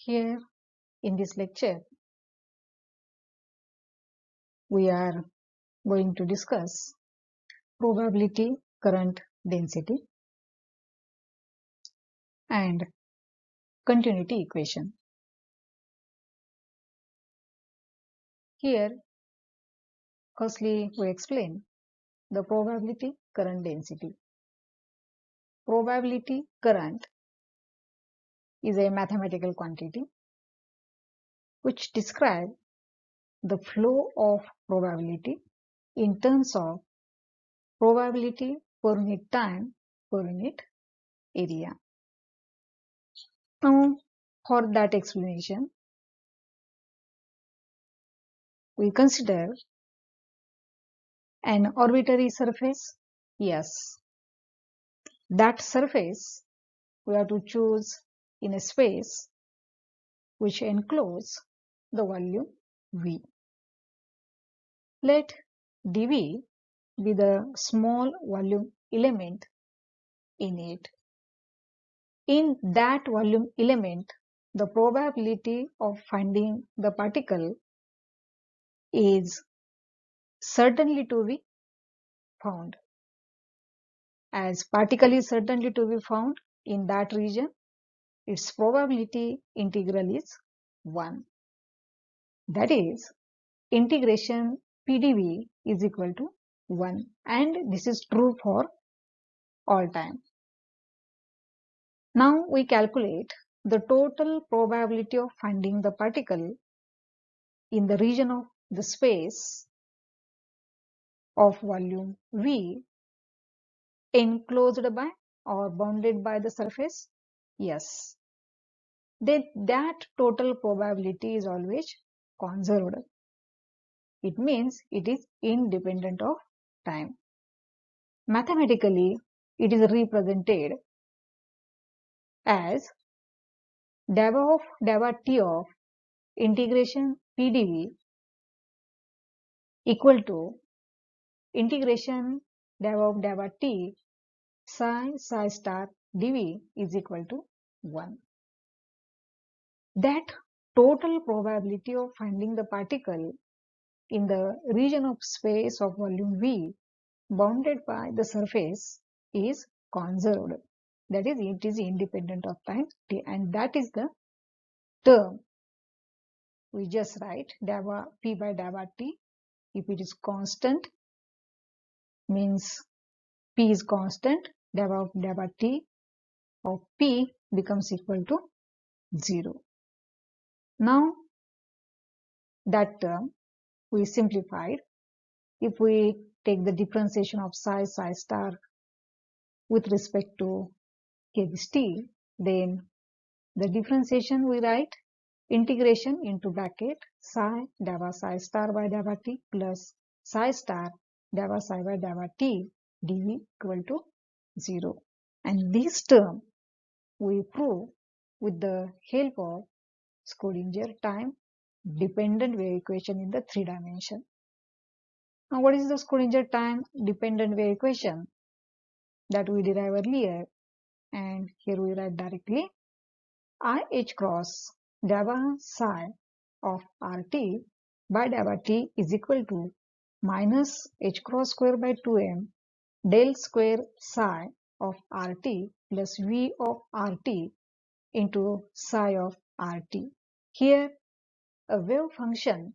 Here in this lecture, we are going to discuss probability current density and continuity equation. Here, firstly, we explain the probability current density. Probability current is a mathematical quantity which describes the flow of probability in terms of probability per unit time per unit area. Now, for that explanation, we consider an arbitrary surface. Yes, that surface we have to choose in a space which enclose the volume V. Let dV be the small volume element in it. In that volume element, the probability of finding the particle is certainly to be found. As particle is certainly to be found in that region, its probability integral is 1. That is, integration PdV is equal to 1, and this is true for all time. Now we calculate the total probability of finding the particle in the region of the space of volume V enclosed by or bounded by the surface. Yes, then that total probability is always conserved. It means it is independent of time. Mathematically, it is represented as dava t of integration PdV equal to integration dava t psi star dV is equal to 1. That total probability of finding the particle in the region of space of volume V bounded by the surface is conserved. That is, it is independent of time t, and that is the term we just write dava p by dava t. If it is constant, means p is constant, dava t of p becomes equal to 0. Now that term we simplified. If we take the differentiation of psi star with respect to kbs t, then the differentiation we write integration into bracket psi star by dava t plus psi star psi by dava t dv equal to 0. And this term we prove with the help of Schrodinger time dependent wave equation in the 3 dimension. Now, what is the Schrodinger time dependent wave equation that we derived earlier? And here we write directly IH cross dava psi of RT by dava t is equal to minus H cross square by 2m del square psi of RT plus V of RT into psi of RT. Here, a wave function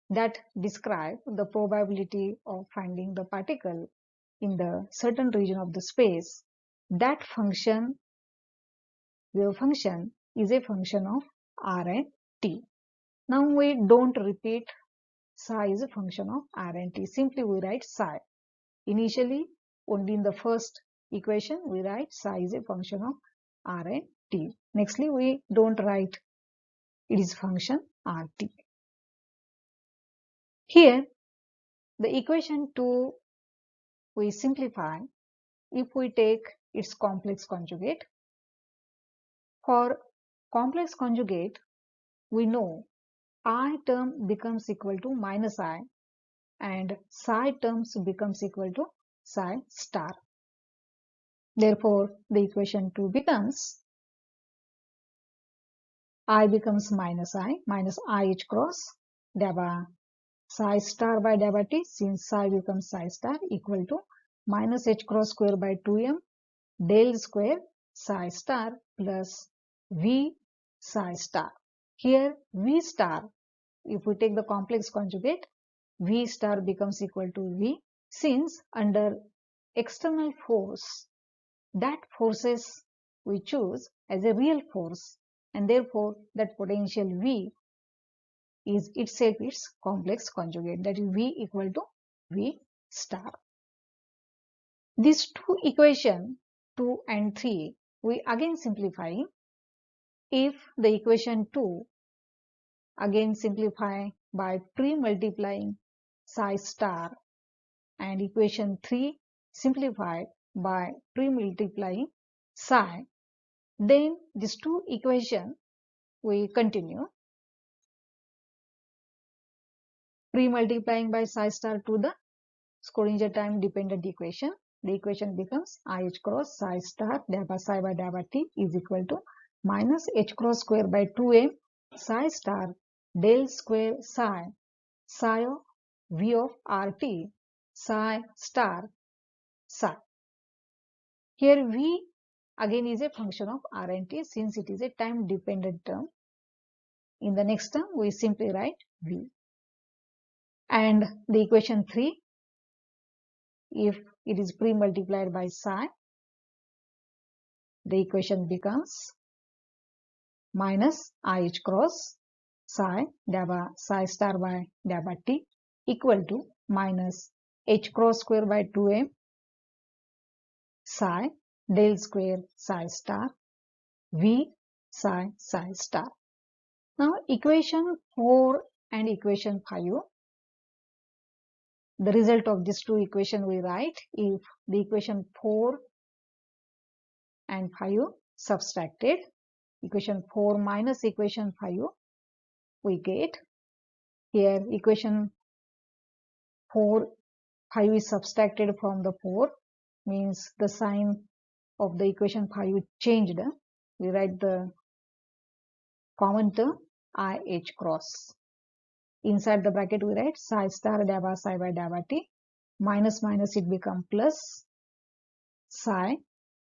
that describe the probability of finding the particle in the certain region of the space, that function, wave function, is a function of r and t. Now we don't repeat psi is a function of r and t. Simply we write psi. Initially, only in the first equation we write psi is a function of r and t. Nextly, we don't write it is function rt. Here, the equation 2 we simplify if we take its complex conjugate. For complex conjugate, we know I term becomes equal to minus I and psi terms becomes equal to psi star. Therefore, the equation 2 becomes I becomes minus I h cross dabba psi star by dabba t, since psi becomes psi star, equal to minus h cross square by 2m del square psi star plus v psi star. Here v star, if we take the complex conjugate, v star becomes equal to v, since under external force, that forces we choose as a real force, and therefore that potential v is itself its complex conjugate, that is v equal to v star. These two equations 2 and 3 we again simplify. If the equation 2 again simplify by pre-multiplying psi star, and equation 3 simplified by pre-multiplying psi, then these two equations we continue pre-multiplying by psi star to the Schrodinger time dependent equation. The equation becomes IH cross psi star dabba psi by dabba t is equal to minus h cross square by 2m psi star del square psi of v of rt psi star psi. Here v again is a function of r and t, since it is a time dependent term. In the next term we simply write v. And the equation 3, if it is pre-multiplied by psi, the equation becomes minus IH cross psi dabba psi star by dabba t equal to minus h cross square by 2m psi del square psi star v psi star. Now equation 4 and equation 5, the result of these two equations we write. If the equation 4 and 5 subtracted, equation 4 minus equation 5, we get here equation 4, 5 is subtracted from the 4, means the sign of the equation 5 changed. We write the common term IH cross. Inside the bracket we write psi star dabba psi by dabba t, minus minus it become plus psi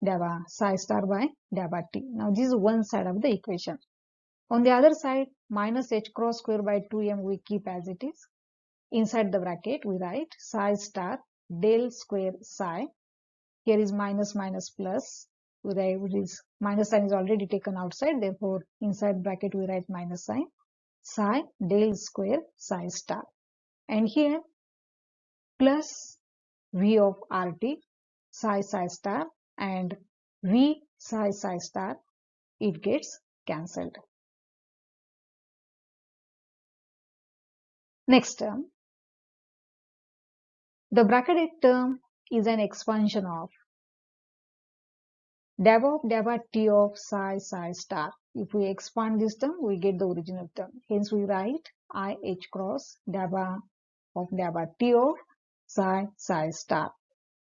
dabba psi star by dabba t. Now this is one side of the equation. On the other side, minus h cross square by 2m we keep as it is. Inside the bracket we write psi star del square psi. Here is minus minus plus, we write, which is minus sign is already taken outside, therefore inside bracket we write minus sign psi del square psi star, and here plus v of rt psi star and v psi star, it gets cancelled. Next term, the bracketed term is an expansion of dabba t of psi star. If we expand this term, we get the original term. Hence we write IH cross dabba of dabba t of psi star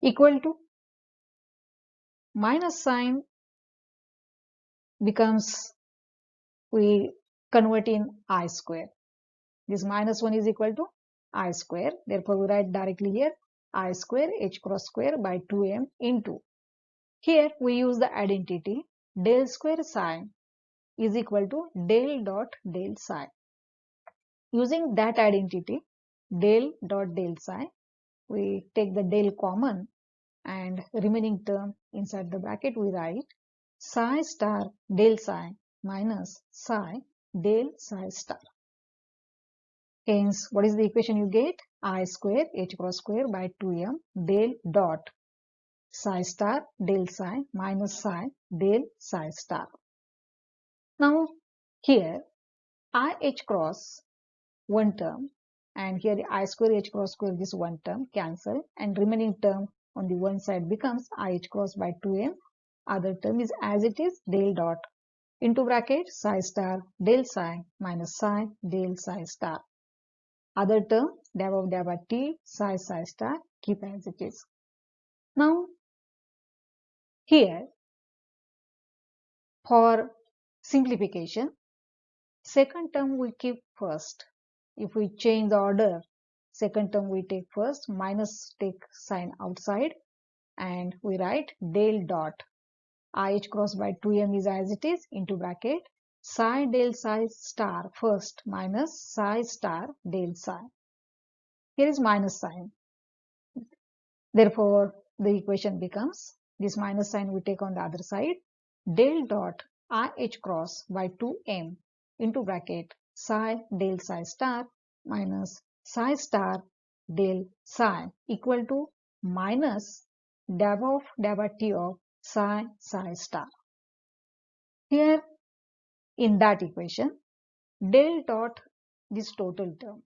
equal to minus sign becomes, we convert in I square. This minus 1 is equal to I square. Therefore we write directly here I square h cross square by 2m into, here we use the identity del square psi is equal to del dot del psi. Using that identity del dot del psi, we take the del common, and remaining term inside the bracket we write psi star del psi minus psi del psi star. Hence what is the equation you get? I square h cross square by 2m del dot psi star del psi minus psi del psi star. Now here IH cross one term, and here I square h cross square, this one term cancel, and remaining term on the one side becomes IH cross by 2m. Other term is as it is, del dot into bracket psi star del psi minus psi del psi star. Other term dabba of dabba t psi star, keep as it is. Now here for simplification, Second term we keep first. If we change the order, second term we take first, minus take sign outside, and we write del dot IH cross by 2m is as it is into bracket psi del psi star first minus psi star del psi. Here is minus sign. Therefore, the equation becomes, this minus sign we take on the other side, del dot IH cross by 2m into bracket psi del psi star minus psi star del psi equal to minus dab of t of psi star. Here in that equation, del dot this total term,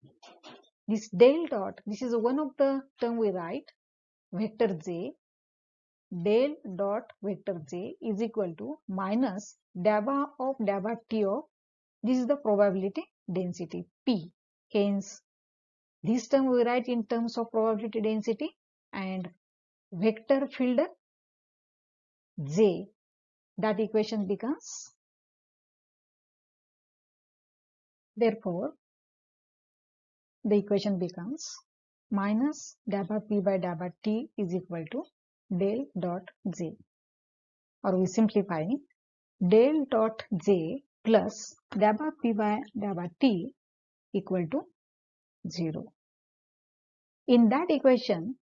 this del dot, this is one of the term we write, vector j, del dot vector j is equal to minus dabba of t of, this is the probability density P. Hence, this term we write in terms of probability density and vector field j. That equation becomes, therefore, the equation becomes minus dabba P by dabba T is equal to del dot j. Or we simplify del dot j plus dabba P by dabba T equal to 0. In that equation,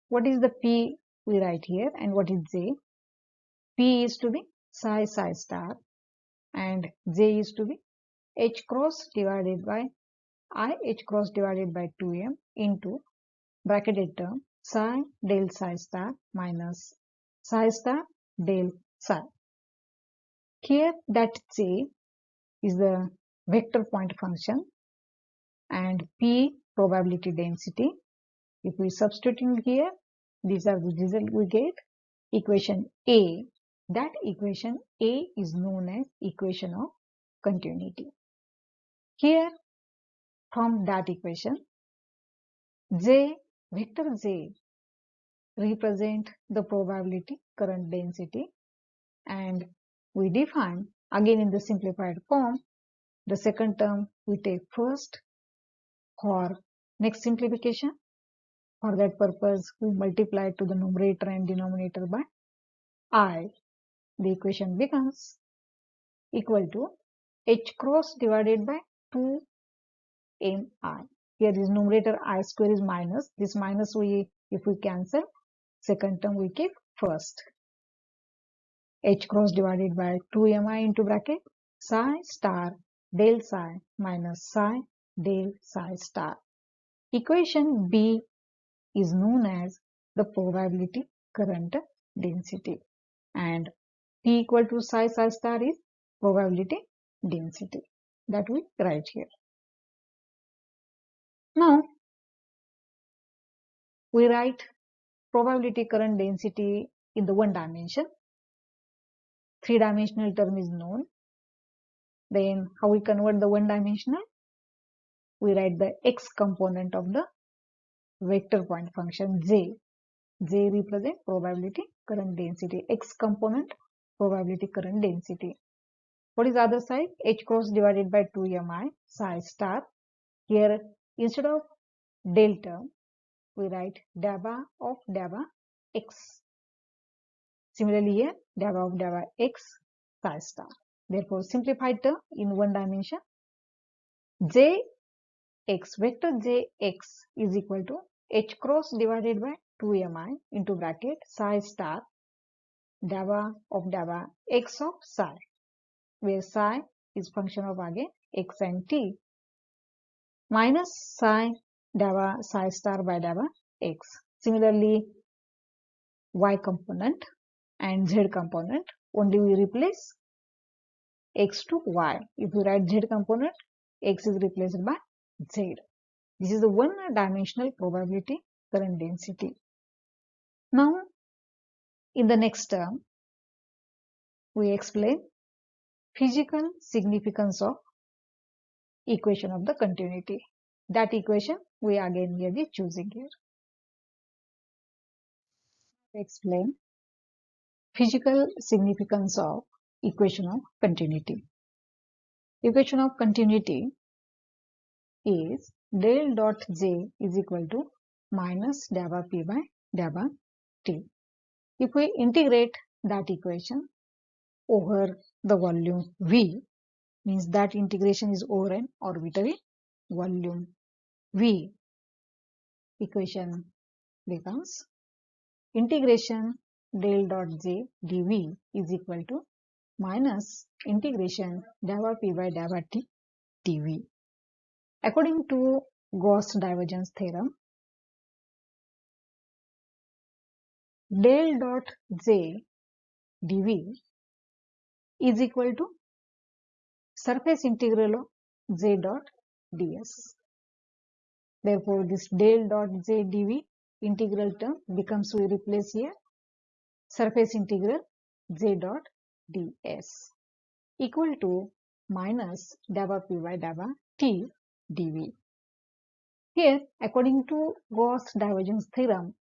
what is the P we write here and what is J? P is to be psi star and J is to be H cross divided by I H cross divided by 2m into bracketed term psi del psi star minus psi star del psi. Here that J is the vector point function and P probability density. If we substitute in here, these are the result we get. Equation A, that equation A is known as equation of continuity. Here from that equation, J, vector J represent the probability current density, and we define again in the simplified form. The second term we take first. For next simplification, for that purpose we multiply to the numerator and denominator by I. The equation becomes equal to H cross divided by 2mi. Here this numerator I square is minus. This minus if we cancel, second term we keep first. H cross divided by 2mi into bracket psi star del psi minus psi del psi star. Equation B is known as the probability current density, and P equal to psi star is probability density that we write here. Now we write probability current density in the one dimension. Three-dimensional term is known. Then how we convert the one dimensional? We write the x component of the vector point function j. J represent probability current density. X component probability current density. What is the other side? H cross divided by 2mi psi star. Here instead of del term, we write dabba of dabba x. Similarly here, dabba of dabba x psi star. Therefore, simplified term in one dimension, jx, vector jx is equal to h cross divided by 2mi into bracket psi star dabba of dabba x of psi, where psi is function of again x and t, minus psi dabba psi star by dabba x. Similarly, y component and z component, only we replace x to y. If we write z component, x is replaced by z. This is the one-dimensional probability current density. Now, in the next term, we explain physical significance of equation of the continuity. That equation we again here be choosing here. Explain physical significance of equation of continuity. equation of continuity is del dot J is equal to minus delta P by delta T. If we integrate that equation over the volume V, means that integration is over an arbitrary volume V. Equation becomes integration del dot J dV is equal to minus integration delta P by delta T dV. According to Gauss divergence theorem, del dot J dV is equal to surface integral of J dot ds. Therefore, this del dot J dV integral term becomes, we replace here, surface integral J dot ds equal to minus delta P by delta T dV. Here, according to Gauss divergence theorem,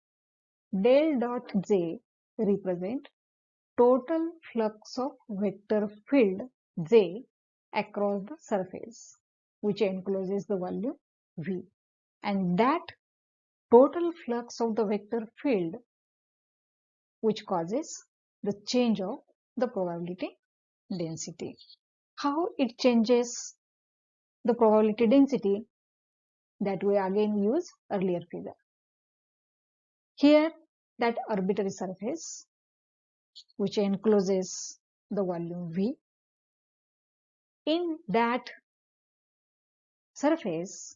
del dot J represent total flux of vector field J across the surface, which encloses the volume V, and that total flux of the vector field which causes the change of the probability density. How it changes the probability density? That we again use earlier figure. Here, that arbitrary surface which encloses the volume V, in that surface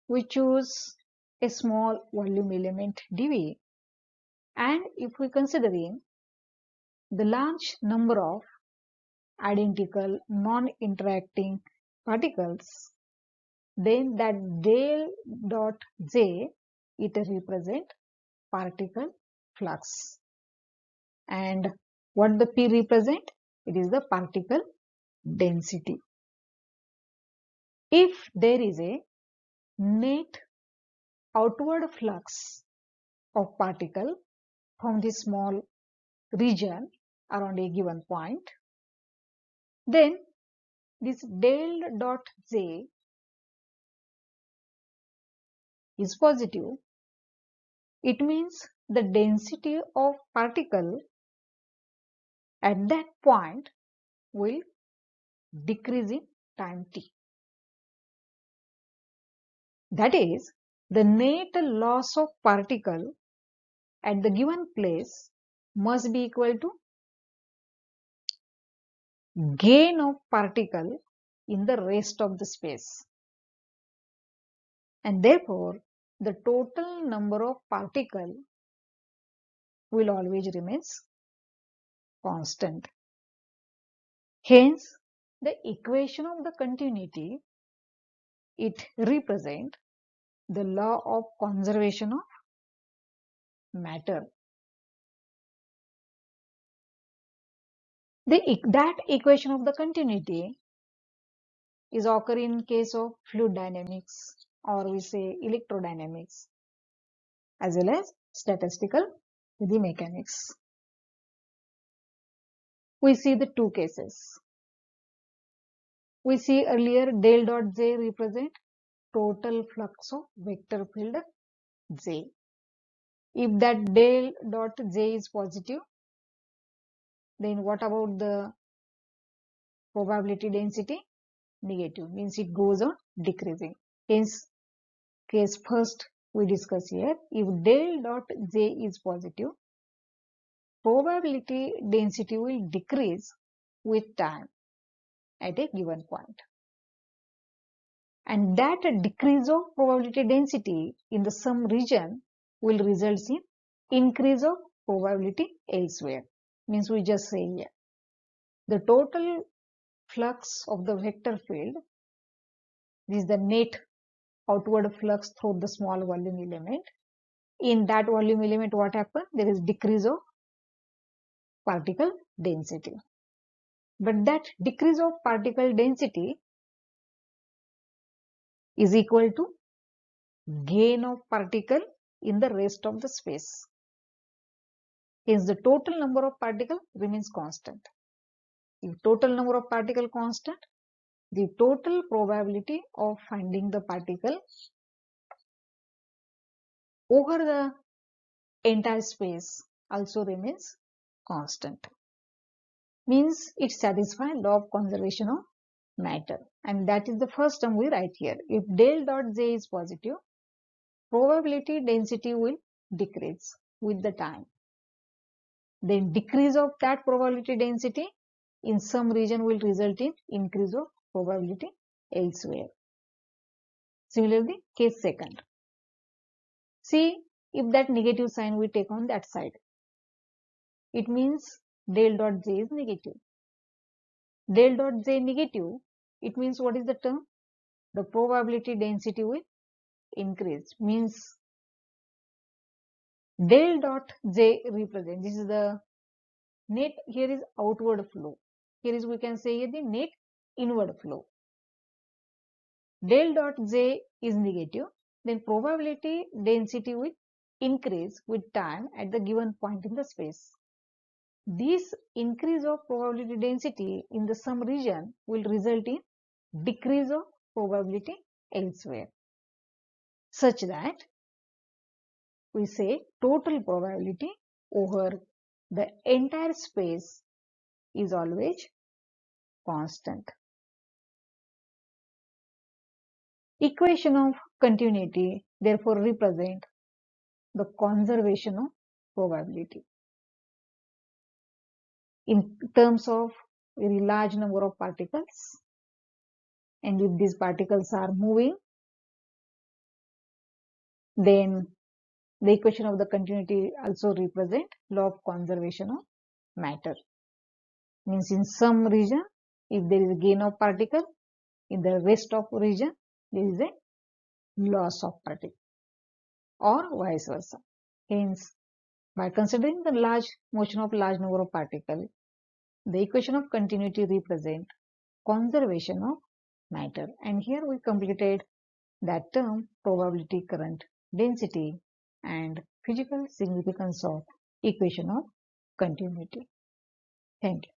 we choose a small volume element dV, and if we considering the large number of identical non-interacting particles, then that del dot J, it represent particle flux, and what the P represent? It is the particle density. If there is a net outward flux of particle from this small region around a given point, then this del dot J is positive. It means the density of particle at that point will decrease in time t. That is, the net loss of particle at the given place must be equal to gain of particle in the rest of the space, and therefore the total number of particle will always remains constant. Hence, the equation of the continuity, it represents the law of conservation of matter. That equation of the continuity is occur in case of fluid dynamics, or we say electrodynamics, as well as statistical mechanics. We see the two cases. We see earlier del dot J represent total flux of vector field J. If that del dot J is positive, then what about the probability density? Negative, means it goes on decreasing. Hence, case first we discuss here, if del dot J is positive, probability density will decrease with time at a given point. And that decrease of probability density in the some region will result in increase of probability elsewhere. Means we just say here, the total flux of the vector field, this is the net outward flux through the small volume element. In that volume element, what happens? There is decrease of particle density. But that decrease of particle density is equal to gain of particle in the rest of the space. Hence, the total number of particles remains constant. If total number of particles constant, the total probability of finding the particle over the entire space also remains constant. Means it satisfies law of conservation of matter, and that is the first term we write here. If del dot j is positive, probability density will decrease with the time. Then decrease of that probability density in some region will result in increase of probability elsewhere. Similarly, case second. See if that negative sign we take on that side. It means del dot j is negative. Del dot j negative, it means what is the term? The probability density will increase. Means del dot j represent, this is the net, here is outward flow. Here is, we can say here the net inward flow. Del dot j is negative, then probability density will increase with time at the given point in the space. This increase of probability density in the some region will result in decrease of probability elsewhere, such that we say total probability over the entire space is always constant. Equation of continuity therefore represent the conservation of probability. In terms of very large number of particles, and if these particles are moving, then the equation of the continuity also represent law of conservation of matter. Means in some region, if there is a gain of particle, in the rest of region there is a loss of particle, or vice versa. Hence, by considering the large motion of large number of particles, the equation of continuity represent conservation of matter. And here we completed that term, probability current density and physical significance of equation of continuity. Thank you.